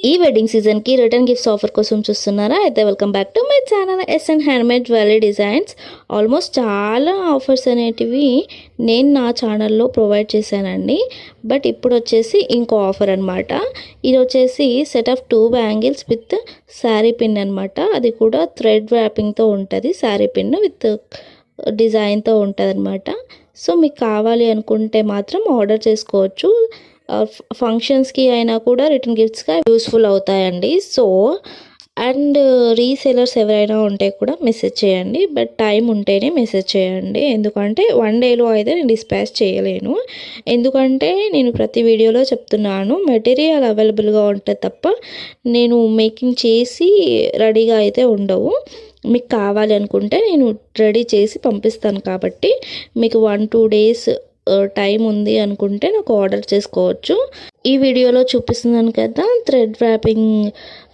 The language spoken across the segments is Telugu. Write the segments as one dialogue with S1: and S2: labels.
S1: ఈ వెడ్డింగ్ సీజన్కి రిటర్న్ గిఫ్ట్స్ ఆఫర్ కోసం చూస్తున్నారా? అయితే welcome back to my channel SN handmade jewellery designs. Almost చాలా ఆఫర్స్ అనేటివి నేను నా ఛానల్లో ప్రొవైడ్ చేశానండి. బట్ ఇప్పుడు వచ్చేసి ఇంకో ఆఫర్ అనమాట. ఇది వచ్చేసి set of 2 bangles with sari pin అనమాట. అది కూడా థ్రెడ్ వ్రాపింగ్తో ఉంటుంది. శారీ పిన్ విత్ డిజైన్తో ఉంటుంది అనమాట. సో మీకు కావాలి అనుకుంటే మాత్రం ఆర్డర్ చేసుకోవచ్చు. ఫంక్షన్స్కి అయినా కూడా రిటర్న్ గిఫ్ట్స్గా యూస్ఫుల్ అవుతాయండి. సో అండ్ రీసేలర్స్ ఎవరైనా ఉంటే కూడా మెసేజ్ చేయండి. బట్ టైం ఉంటేనే మెసేజ్ చేయండి. ఎందుకంటే 1 డేలో అయితే నేను డిస్పాచ్ చేయలేను. ఎందుకంటే నేను ప్రతి వీడియోలో చెప్తున్నాను, మెటీరియల్ అవైలబుల్గా ఉంటుంది తప్ప నేను మేకింగ్ చేసి రెడీగా అయితే ఉండవు. మీకు కావాలి అనుకుంటే నేను రెడీ చేసి పంపిస్తాను. కాబట్టి మీకు 1-2 డేస్ టైం ఉంది అనుకుంటే నాకు ఆర్డర్ చేసుకోవచ్చు. ఈ వీడియోలో చూపిస్తున్నాను కదా థ్రెడ్ వ్రాపింగ్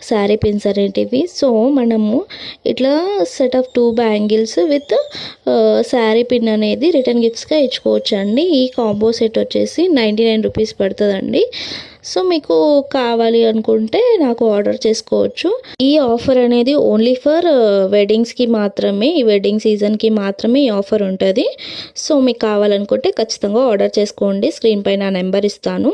S1: శారీ పిన్స్ అనేటివి. సో మనము ఇట్లా set of 2 bangles with sari pin అనేది రిటర్న్ గిఫ్ట్స్గా ఇచ్చుకోవచ్చు అండి. ఈ కాంబో సెట్ వచ్చేసి 99 రూపీస్ పడుతుందండి. సో మీకు కావాలి అనుకుంటే నాకు ఆర్డర్ చేసుకోవచ్చు. ఈ ఆఫర్ అనేది ఓన్లీ ఫర్ వెడ్డింగ్స్కి మాత్రమే, ఈ వెడ్డింగ్ సీజన్కి మాత్రమే ఈ ఆఫర్ ఉంటుంది. సో మీకు కావాలనుకుంటే ఖచ్చితంగా ఆర్డర్ చేసుకోండి. స్క్రీన్ పైన నెంబర్ ఇస్తాను.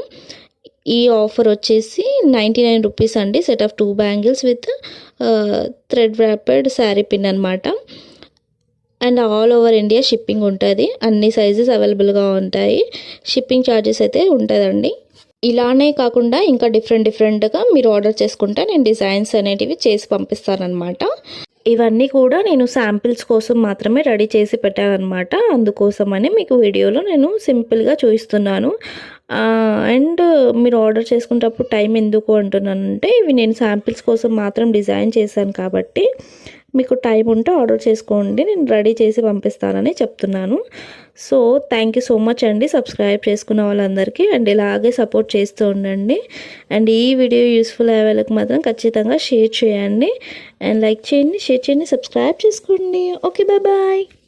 S1: ఈ ఆఫర్ వచ్చేసి 99 రూపీస్ అండి. Set of 2 bangles with thread wrapped sari pin అనమాట. And all over India shipping ఉంటుంది. అన్ని సైజెస్ అవైలబుల్గా ఉంటాయి. షిప్పింగ్ ఛార్జెస్ అయితే ఉంటుందండి. ఇలానే కాకుండా ఇంకా డిఫరెంట్గా మీరు ఆర్డర్ చేసుకుంటే నేను డిజైన్స్ అనేటివి చేసి పంపిస్తానమాట. ఇవన్నీ కూడా నేను శాంపిల్స్ కోసం మాత్రమే రెడీ చేసి పెట్టానమాట. అందుకోసమని మీకు వీడియోలో నేను సింపుల్గా చూపిస్తున్నాను. అండ్ మీరు ఆర్డర్ చేసుకునేటప్పుడు టైం ఎందుకు అంటున్నానంటే, ఇవి నేను శాంపిల్స్ కోసం మాత్రం డిజైన్ చేశాను కాబట్టి మీకు టైం ఉంటే ఆర్డర్ చేసుకోండి, నేను రెడీ చేసి పంపిస్తానని చెప్తున్నాను. So thank you so much అండి సబ్స్క్రైబ్ చేసుకున్న వాళ్ళందరికీ. అండ్ ఇలాగే సపోర్ట్ చేస్తూ ఉండండి. అండ్ ఈ వీడియో యూస్ఫుల్ అయ్యే వాళ్ళకి మాత్రం ఖచ్చితంగా షేర్ చేయండి. అండ్ లైక్ చేయండి, షేర్ చేయండి, సబ్స్క్రైబ్ చేసుకోండి. Okay, bye.